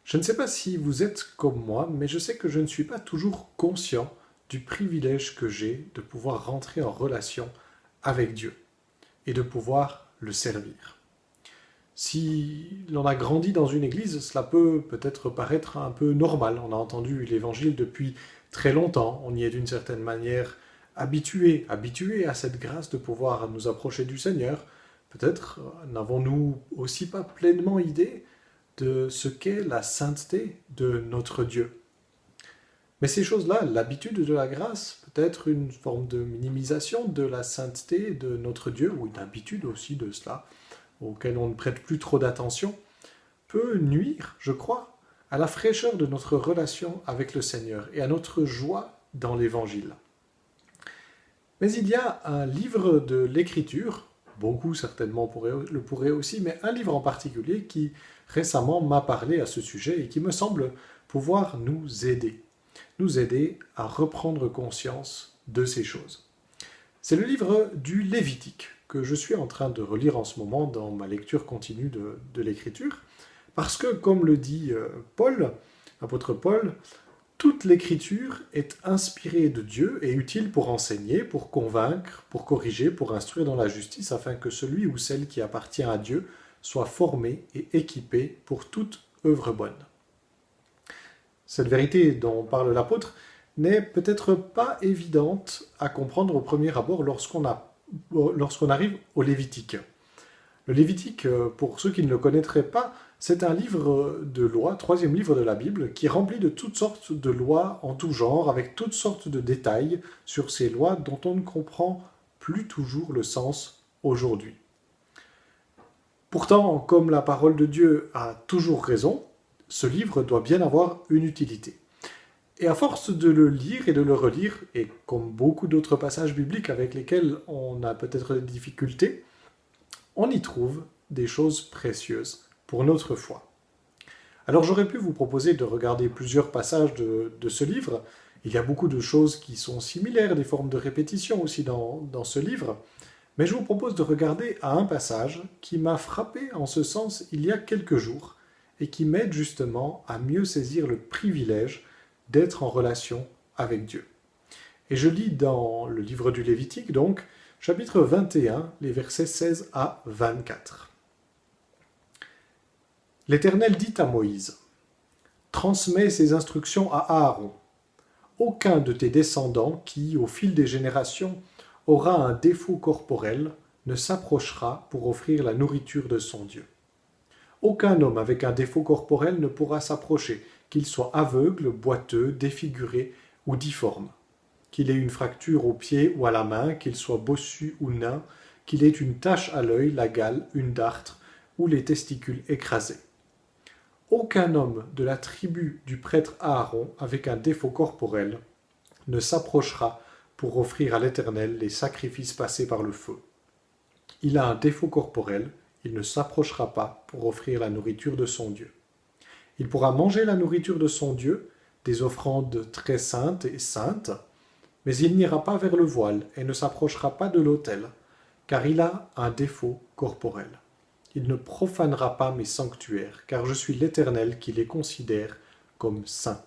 Je ne sais pas si vous êtes comme moi, mais je sais que je ne suis pas toujours conscient du privilège que j'ai de pouvoir rentrer en relation avec Dieu et de pouvoir le servir. Si l'on a grandi dans une église, cela peut peut-être paraître un peu normal. On a entendu l'évangile depuis très longtemps. On y est d'une certaine manière habitué à cette grâce de pouvoir nous approcher du Seigneur. Peut-être n'avons-nous aussi pas pleinement idée de ce qu'est la sainteté de notre Dieu. Mais ces choses-là, l'habitude de la grâce, peut-être une forme de minimisation de la sainteté de notre Dieu, ou une habitude aussi de cela, auquel on ne prête plus trop d'attention, peut nuire, je crois, à la fraîcheur de notre relation avec le Seigneur et à notre joie dans l'Évangile. Mais il y a un livre de l'Écriture, beaucoup certainement le pourraient aussi, mais un livre en particulier qui récemment m'a parlé à ce sujet et qui me semble pouvoir nous aider à reprendre conscience de ces choses. C'est le livre du Lévitique que je suis en train de relire en ce moment dans ma lecture continue de l'Écriture, parce que, comme le dit Paul, l'apôtre Paul, toute l'Écriture est inspirée de Dieu et utile pour enseigner, pour convaincre, pour corriger, pour instruire dans la justice, afin que celui ou celle qui appartient à Dieu soit formé et équipé pour toute œuvre bonne. Cette vérité dont parle l'apôtre n'est peut-être pas évidente à comprendre au premier abord lorsqu'on arrive au Lévitique. Le Lévitique, pour ceux qui ne le connaîtraient pas, c'est un livre de loi, troisième livre de la Bible, qui est rempli de toutes sortes de lois en tout genre, avec toutes sortes de détails sur ces lois dont on ne comprend plus toujours le sens aujourd'hui. Pourtant, comme la parole de Dieu a toujours raison, ce livre doit bien avoir une utilité. Et à force de le lire et de le relire, et comme beaucoup d'autres passages bibliques avec lesquels on a peut-être des difficultés, on y trouve des choses précieuses pour notre foi. Alors j'aurais pu vous proposer de regarder plusieurs passages de ce livre. Il y a beaucoup de choses qui sont similaires, des formes de répétition aussi dans ce livre. Mais je vous propose de regarder à un passage qui m'a frappé en ce sens il y a quelques jours et qui m'aide justement à mieux saisir le privilège d'être en relation avec Dieu. Et je lis dans le livre du Lévitique, donc, chapitre 21, les versets 16 à 24. L'Éternel dit à Moïse, « Transmets ces instructions à Aaron. Aucun de tes descendants qui, au fil des générations, aura un défaut corporel ne s'approchera pour offrir la nourriture de son Dieu. Aucun homme avec un défaut corporel ne pourra s'approcher, qu'il soit aveugle, boiteux, défiguré ou difforme, qu'il ait une fracture au pied ou à la main, qu'il soit bossu ou nain, qu'il ait une tache à l'œil, la gale, une dartre ou les testicules écrasés. Aucun homme de la tribu du prêtre Aaron avec un défaut corporel ne s'approchera pour offrir à l'Éternel les sacrifices passés par le feu. Il a un défaut corporel, il ne s'approchera pas pour offrir la nourriture de son Dieu. Il pourra manger la nourriture de son Dieu, des offrandes très saintes et saintes, mais il n'ira pas vers le voile et ne s'approchera pas de l'autel, car il a un défaut corporel. Il ne profanera pas mes sanctuaires, car je suis l'Éternel qui les considère comme saints.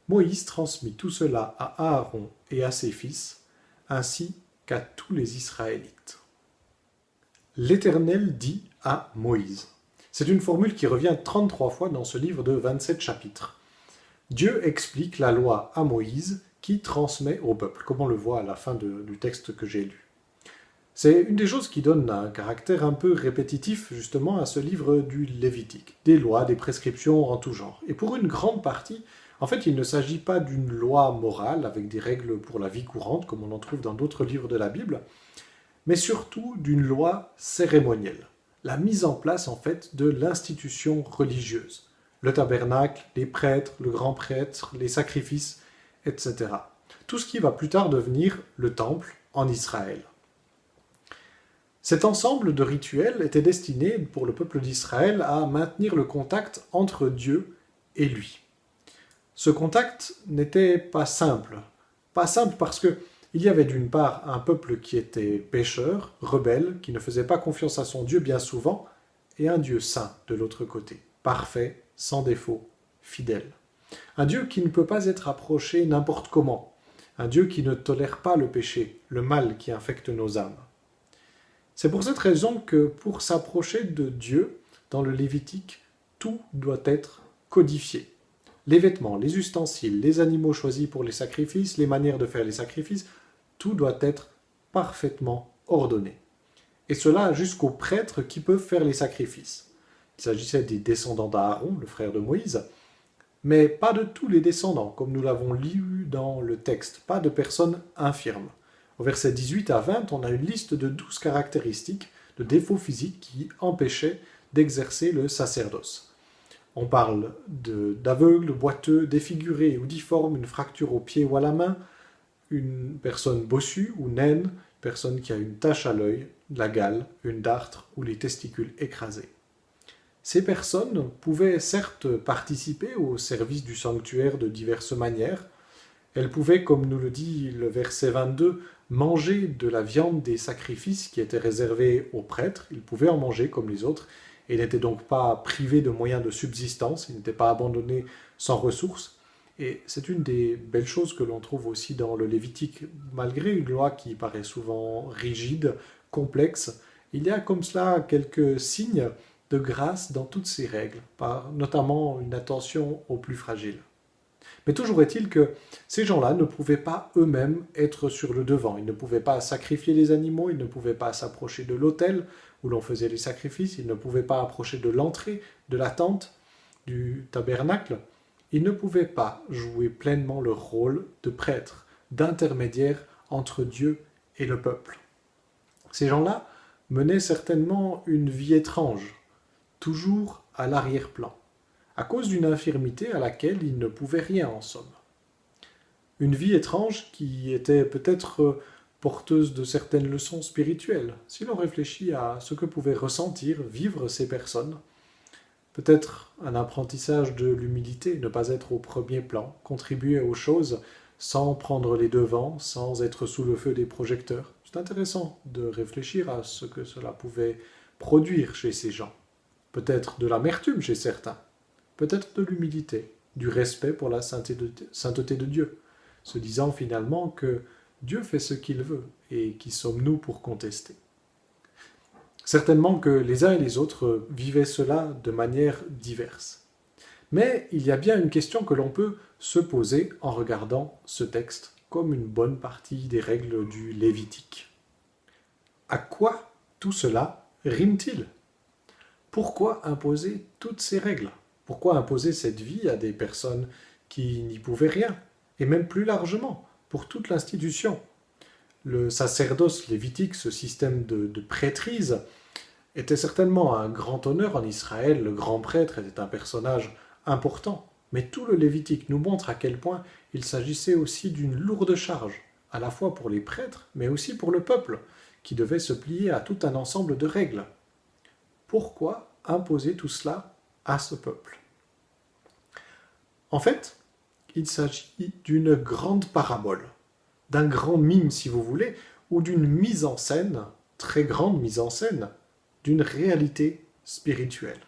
Moïse transmit tout cela à Aaron et à ses fils, ainsi qu'à tous les Israélites. L'Éternel dit à Moïse. C'est une formule qui revient 33 fois dans ce livre de 27 chapitres. Dieu explique la loi à Moïse qui transmet au peuple, comme on le voit à la fin du texte que j'ai lu. C'est une des choses qui donne un caractère un peu répétitif justement à ce livre du Lévitique. Des lois, des prescriptions en tout genre. Et pour une grande partie, en fait, il ne s'agit pas d'une loi morale avec des règles pour la vie courante, comme on en trouve dans d'autres livres de la Bible, mais surtout d'une loi cérémonielle. La mise en place, en fait, de l'institution religieuse. Le tabernacle, les prêtres, le grand prêtre, les sacrifices, etc. Tout ce qui va plus tard devenir le temple en Israël. Cet ensemble de rituels était destiné pour le peuple d'Israël à maintenir le contact entre Dieu et lui. Ce contact n'était pas simple. Pas simple parce que il y avait d'une part un peuple qui était pécheur, rebelle, qui ne faisait pas confiance à son Dieu bien souvent, et un Dieu saint de l'autre côté. parfait, sans défaut, fidèle. Un Dieu qui ne peut pas être approché n'importe comment. Un Dieu qui ne tolère pas le péché, le mal qui infecte nos âmes. C'est pour cette raison que pour s'approcher de Dieu, dans le Lévitique, tout doit être codifié. Les vêtements, les ustensiles, les animaux choisis pour les sacrifices, les manières de faire les sacrifices, tout doit être parfaitement ordonné. Et cela jusqu'aux prêtres qui peuvent faire les sacrifices. Il s'agissait des descendants d'Aaron, le frère de Moïse, mais pas de tous les descendants, comme nous l'avons lu dans le texte, pas de personnes infirmes. Au verset 18 à 20, on a une liste de 12 caractéristiques de défauts physiques qui empêchaient d'exercer le sacerdoce. On parle d'aveugles, boiteux, défigurés ou difformes, une fracture au pied ou à la main, une personne bossue ou naine, une personne qui a une tache à l'œil, de la gale, une dartre ou les testicules écrasés. Ces personnes pouvaient certes participer au service du sanctuaire de diverses manières. Elles pouvaient, comme nous le dit le verset 22, manger de la viande des sacrifices qui étaient réservés aux prêtres. Ils pouvaient en manger comme les autres et n'étaient donc pas privés de moyens de subsistance. Ils n'étaient pas abandonnés sans ressources. Et c'est une des belles choses que l'on trouve aussi dans le Lévitique. Malgré une loi qui paraît souvent rigide, complexe, il y a comme cela quelques signes de grâce dans toutes ces règles, notamment une attention aux plus fragiles. Mais toujours est-il que ces gens-là ne pouvaient pas eux-mêmes être sur le devant. Ils ne pouvaient pas sacrifier les animaux, ils ne pouvaient pas s'approcher de l'autel où l'on faisait les sacrifices, ils ne pouvaient pas approcher de l'entrée de la tente, du tabernacle. Ils ne pouvaient pas jouer pleinement leur rôle de prêtre, d'intermédiaire entre Dieu et le peuple. Ces gens-là menaient certainement une vie étrange, toujours à l'arrière-plan, à cause d'une infirmité à laquelle il ne pouvait rien en somme. Une vie étrange qui était peut-être porteuse de certaines leçons spirituelles, si l'on réfléchit à ce que pouvaient ressentir, vivre ces personnes. Peut-être un apprentissage de l'humilité, ne pas être au premier plan, contribuer aux choses sans prendre les devants, sans être sous le feu des projecteurs. C'est intéressant de réfléchir à ce que cela pouvait produire chez ces gens. Peut-être de l'amertume chez certains, peut-être de l'humilité, du respect pour la sainteté de Dieu, se disant finalement que Dieu fait ce qu'il veut, et qui sommes-nous pour contester? Certainement que les uns et les autres vivaient cela de manière diverse. Mais il y a bien une question que l'on peut se poser en regardant ce texte, comme une bonne partie des règles du Lévitique. À quoi tout cela rime-t-il? Pourquoi imposer toutes ces règles? Pourquoi imposer cette vie à des personnes qui n'y pouvaient rien? Et même plus largement, pour toute l'institution. Le sacerdoce lévitique, ce système de prêtrise, était certainement un grand honneur en Israël. Le grand prêtre était un personnage important. Mais tout le Lévitique nous montre à quel point il s'agissait aussi d'une lourde charge, à la fois pour les prêtres, mais aussi pour le peuple, qui devait se plier à tout un ensemble de règles. Pourquoi imposer tout cela à ce peuple? En fait, il s'agit d'une grande parabole, d'un grand mime si vous voulez, ou d'une mise en scène, très grande mise en scène, d'une réalité spirituelle.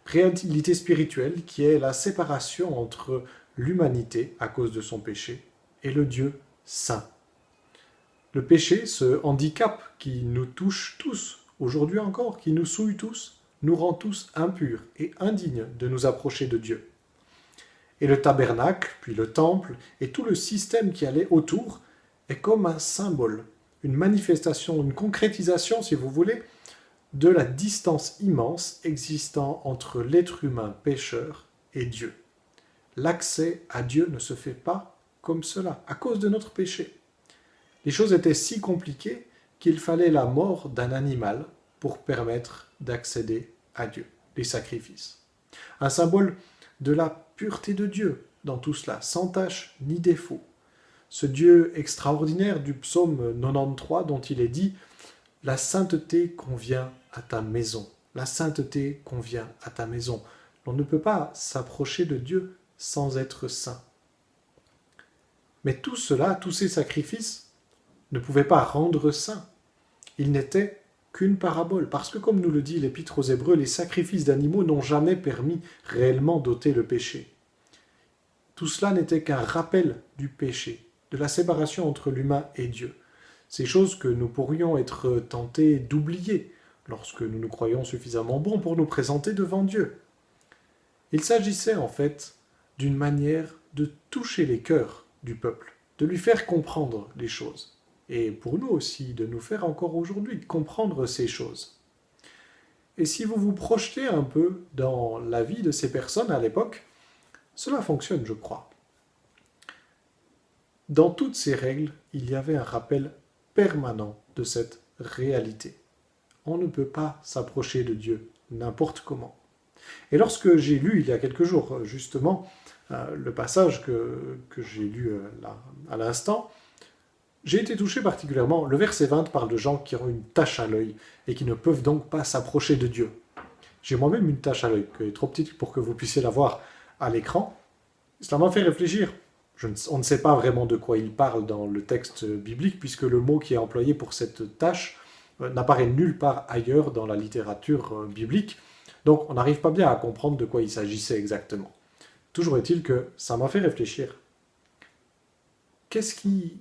Réalité spirituelle qui est la séparation entre l'humanité à cause de son péché et le Dieu saint. Le péché, ce handicap qui nous touche tous, aujourd'hui encore, qui nous souille tous, nous rend tous impurs et indignes de nous approcher de Dieu. Et le tabernacle, puis le temple, et tout le système qui allait autour, est comme un symbole, une manifestation, une concrétisation, si vous voulez, de la distance immense existant entre l'être humain pécheur et Dieu. L'accès à Dieu ne se fait pas comme cela, à cause de notre péché. Les choses étaient si compliquées qu'il fallait la mort d'un animal pour permettre d'accéder à Dieu, les sacrifices. Un symbole de la pureté de Dieu dans tout cela, sans tache ni défaut. Ce Dieu extraordinaire du psaume 93 dont il est dit « La sainteté convient à ta maison. La sainteté convient à ta maison. » On ne peut pas s'approcher de Dieu sans être saint. Mais tous ces sacrifices ne pouvaient pas rendre saint. Ils n'étaient qu'une parabole, parce que comme nous le dit l'Épître aux Hébreux, les sacrifices d'animaux n'ont jamais permis réellement d'ôter le péché. Tout cela n'était qu'un rappel du péché, de la séparation entre l'humain et Dieu. Ces choses que nous pourrions être tentés d'oublier lorsque nous nous croyons suffisamment bons pour nous présenter devant Dieu. Il s'agissait en fait d'une manière de toucher les cœurs du peuple, de lui faire comprendre les choses. Et pour nous aussi, de nous faire encore aujourd'hui comprendre ces choses. Et si vous vous projetez un peu dans la vie de ces personnes à l'époque, cela fonctionne, je crois. Dans toutes ces règles, il y avait un rappel permanent de cette réalité. On ne peut pas s'approcher de Dieu n'importe comment. Et lorsque j'ai lu il y a quelques jours, justement, le passage que j'ai lu là, à l'instant, j'ai été touché particulièrement. Le verset 20 parle de gens qui ont une tache à l'œil et qui ne peuvent donc pas s'approcher de Dieu. J'ai moi-même une tache à l'œil, qui est trop petite pour que vous puissiez la voir à l'écran. Cela m'a fait réfléchir. On ne sait pas vraiment de quoi il parle dans le texte biblique, puisque le mot qui est employé pour cette tache n'apparaît nulle part ailleurs dans la littérature biblique. Donc on n'arrive pas bien à comprendre de quoi il s'agissait exactement. Toujours est-il que ça m'a fait réfléchir. Qu'est-ce qui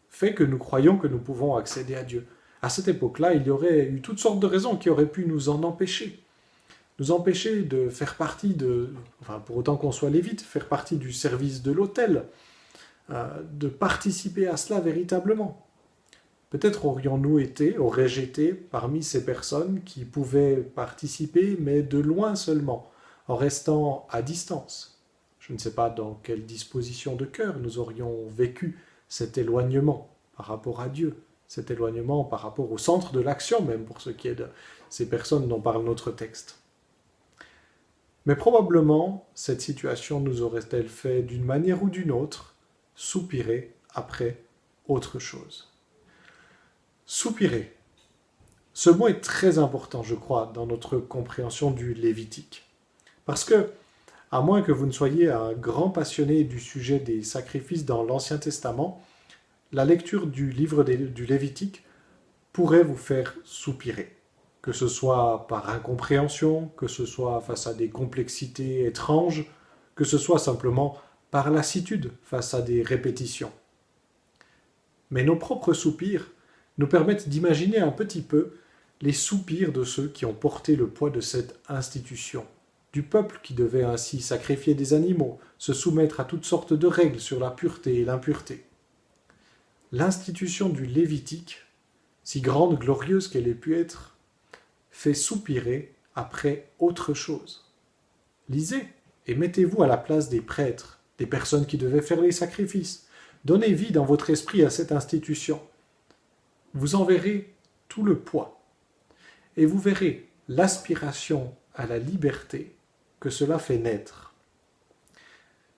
fait que nous croyons que nous pouvons accéder à Dieu? À cette époque-là, il y aurait eu toutes sortes de raisons qui auraient pu nous en empêcher. Nous empêcher de faire partie pour autant qu'on soit lévite, faire partie du service de l'autel, de participer à cela véritablement. Peut-être aurais-je été parmi ces personnes qui pouvaient participer, mais de loin seulement, en restant à distance. Je ne sais pas dans quelle disposition de cœur nous aurions vécu cet éloignement par rapport à Dieu, cet éloignement par rapport au centre de l'action même, pour ce qui est de ces personnes dont parle notre texte. Mais probablement, cette situation nous aurait-elle fait, d'une manière ou d'une autre, soupirer après autre chose. Soupirer. Ce mot est très important, je crois, dans notre compréhension du Lévitique. Parce que, à moins que vous ne soyez un grand passionné du sujet des sacrifices dans l'Ancien Testament, la lecture du livre du Lévitique pourrait vous faire soupirer. Que ce soit par incompréhension, que ce soit face à des complexités étranges, que ce soit simplement par lassitude face à des répétitions. Mais nos propres soupirs nous permettent d'imaginer un petit peu les soupirs de ceux qui ont porté le poids de cette institution, du peuple qui devait ainsi sacrifier des animaux, se soumettre à toutes sortes de règles sur la pureté et l'impureté. L'institution du Lévitique, si grande, glorieuse qu'elle ait pu être, fait soupirer après autre chose. Lisez et mettez-vous à la place des prêtres, des personnes qui devaient faire les sacrifices. Donnez vie dans votre esprit à cette institution. Vous en verrez tout le poids. Et vous verrez l'aspiration à la liberté que cela fait naître.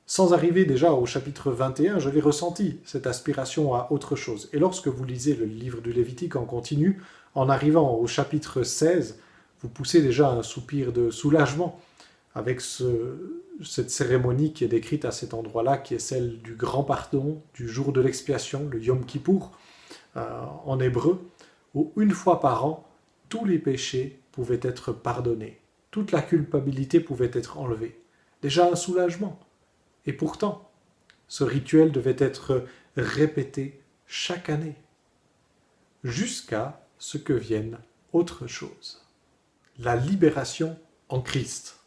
Sans arriver déjà au chapitre 21, je l'ai ressenti, cette aspiration à autre chose. Et lorsque vous lisez le livre du Lévitique en continu, en arrivant au chapitre 16, vous poussez déjà un soupir de soulagement avec cette cérémonie qui est décrite à cet endroit-là, qui est celle du grand pardon, du jour de l'expiation, le Yom Kippour, en hébreu, où une fois par an, tous les péchés pouvaient être pardonnés, toute la culpabilité pouvait être enlevée. Déjà un soulagement. Et pourtant, ce rituel devait être répété chaque année, jusqu'à ce que vienne autre chose. La libération en Christ.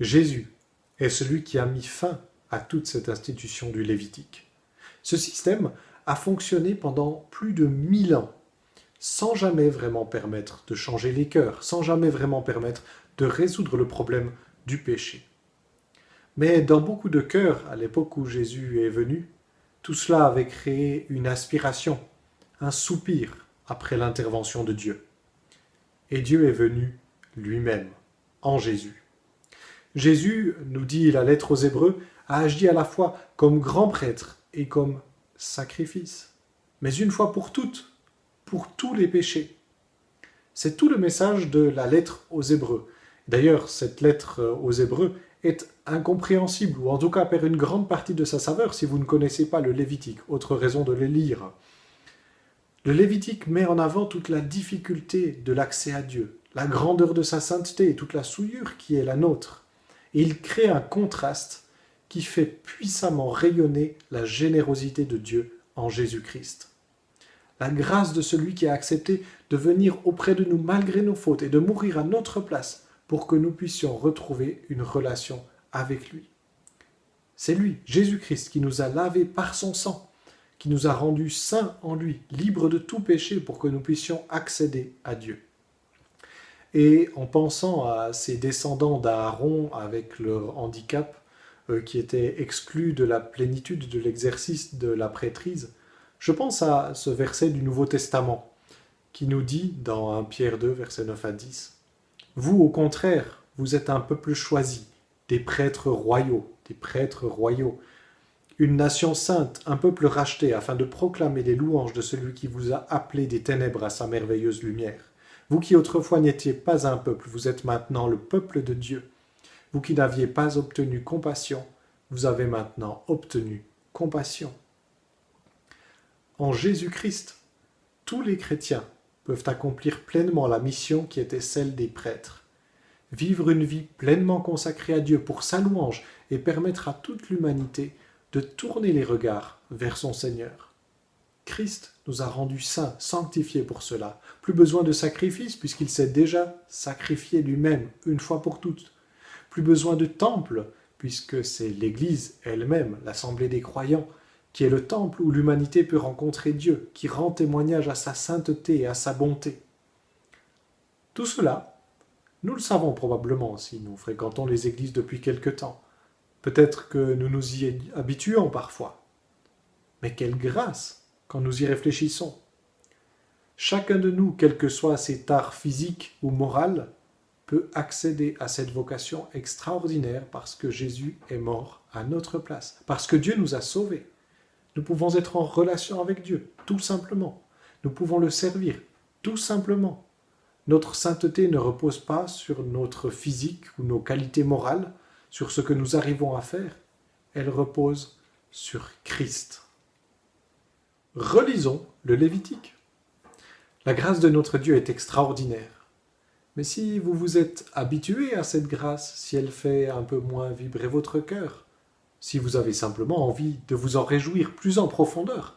Jésus est celui qui a mis fin à toute cette institution du Lévitique. Ce système a fonctionné pendant plus de 1000 ans, sans jamais vraiment permettre de changer les cœurs, sans jamais vraiment permettre de résoudre le problème du péché. Mais dans beaucoup de cœurs, à l'époque où Jésus est venu, tout cela avait créé une aspiration, un soupir après l'intervention de Dieu. Et Dieu est venu lui-même, en Jésus. Jésus, nous dit la lettre aux Hébreux, a agi à la fois comme grand prêtre et comme sacrifice, mais une fois pour toutes, pour tous les péchés. C'est tout le message de la lettre aux Hébreux. D'ailleurs, cette lettre aux Hébreux est incompréhensible, ou en tout cas perd une grande partie de sa saveur si vous ne connaissez pas le Lévitique, autre raison de les lire. Le Lévitique met en avant toute la difficulté de l'accès à Dieu, la grandeur de sa sainteté et toute la souillure qui est la nôtre. Et il crée un contraste qui fait puissamment rayonner la générosité de Dieu en Jésus-Christ. La grâce de celui qui a accepté de venir auprès de nous malgré nos fautes et de mourir à notre place pour que nous puissions retrouver une relation avec lui. C'est lui, Jésus-Christ, qui nous a lavés par son sang, qui nous a rendus saints en lui, libres de tout péché pour que nous puissions accéder à Dieu. Et en pensant à ces descendants d'Aaron avec leur handicap, qui étaient exclus de la plénitude de l'exercice de la prêtrise, je pense à ce verset du Nouveau Testament qui nous dit dans 1 Pierre 2, versets 9 à 10, « Vous, au contraire, vous êtes un peuple choisi, des prêtres royaux, une nation sainte, un peuple racheté, afin de proclamer les louanges de celui qui vous a appelé des ténèbres à sa merveilleuse lumière. Vous qui autrefois n'étiez pas un peuple, vous êtes maintenant le peuple de Dieu. Vous qui n'aviez pas obtenu compassion, vous avez maintenant obtenu compassion. » En Jésus-Christ, tous les chrétiens peuvent accomplir pleinement la mission qui était celle des prêtres. Vivre une vie pleinement consacrée à Dieu pour sa louange et permettre à toute l'humanité de tourner les regards vers son Seigneur. Christ nous a rendus saints, sanctifiés pour cela. Plus besoin de sacrifice puisqu'il s'est déjà sacrifié lui-même une fois pour toutes. Plus besoin de temple puisque c'est l'Église elle-même, l'assemblée des croyants, qui est le temple où l'humanité peut rencontrer Dieu, qui rend témoignage à sa sainteté et à sa bonté. Tout cela, nous le savons probablement si nous fréquentons les églises depuis quelque temps. Peut-être que nous nous y habituons parfois. Mais quelle grâce quand nous y réfléchissons. Chacun de nous, quel que soit ses tares physiques ou morales, peut accéder à cette vocation extraordinaire parce que Jésus est mort à notre place, parce que Dieu nous a sauvés. Nous pouvons être en relation avec Dieu, tout simplement. Nous pouvons le servir, tout simplement. Notre sainteté ne repose pas sur notre physique ou nos qualités morales, sur ce que nous arrivons à faire. Elle repose sur Christ. Relisons le Lévitique. La grâce de notre Dieu est extraordinaire. Mais si vous vous êtes habitué à cette grâce, si elle fait un peu moins vibrer votre cœur, si vous avez simplement envie de vous en réjouir plus en profondeur,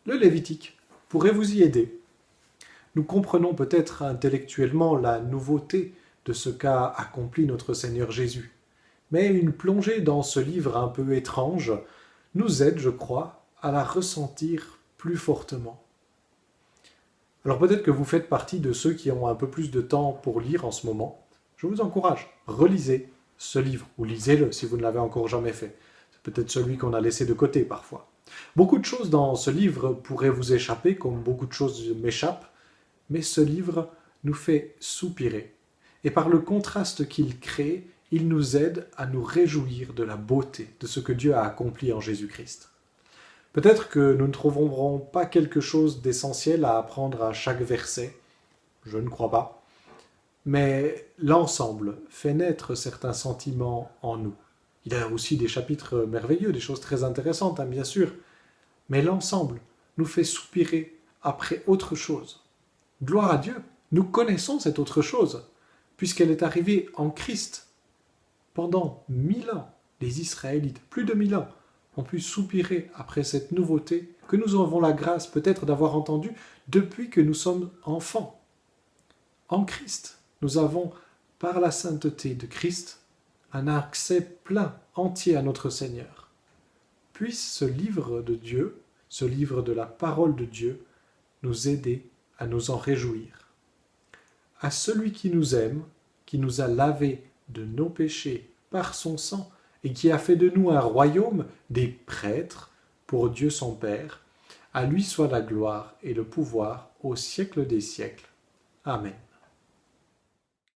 le Lévitique pourrait vous y aider. Nous comprenons peut-être intellectuellement la nouveauté de ce qu'a accompli notre Seigneur Jésus. Mais une plongée dans ce livre un peu étrange nous aide, je crois, à la ressentir plus fortement. Alors peut-être que vous faites partie de ceux qui ont un peu plus de temps pour lire en ce moment. Je vous encourage, relisez ce livre, ou lisez-le si vous ne l'avez encore jamais fait. C'est peut-être celui qu'on a laissé de côté parfois. Beaucoup de choses dans ce livre pourraient vous échapper, comme beaucoup de choses m'échappent, mais ce livre nous fait soupirer. Et par le contraste qu'il crée, il nous aide à nous réjouir de la beauté de ce que Dieu a accompli en Jésus-Christ. Peut-être que nous ne trouverons pas quelque chose d'essentiel à apprendre à chaque verset, je ne crois pas, mais l'ensemble fait naître certains sentiments en nous. Il y a aussi des chapitres merveilleux, des choses très intéressantes, bien sûr, mais l'ensemble nous fait soupirer après autre chose. Gloire à Dieu, nous connaissons cette autre chose, puisqu'elle est arrivée en Christ. Pendant 1000 ans, les Israélites, plus de 1000 ans, ont pu soupirer après cette nouveauté que nous avons la grâce peut-être d'avoir entendue depuis que nous sommes enfants. En Christ, nous avons, par la sainteté de Christ, un accès plein, entier à notre Seigneur. Puisse ce livre de Dieu, ce livre de la parole de Dieu, nous aider à nous en réjouir. À celui qui nous aime, qui nous a lavés de nos péchés par son sang, et qui a fait de nous un royaume des prêtres pour Dieu son Père, à lui soit la gloire et le pouvoir au siècle des siècles. Amen.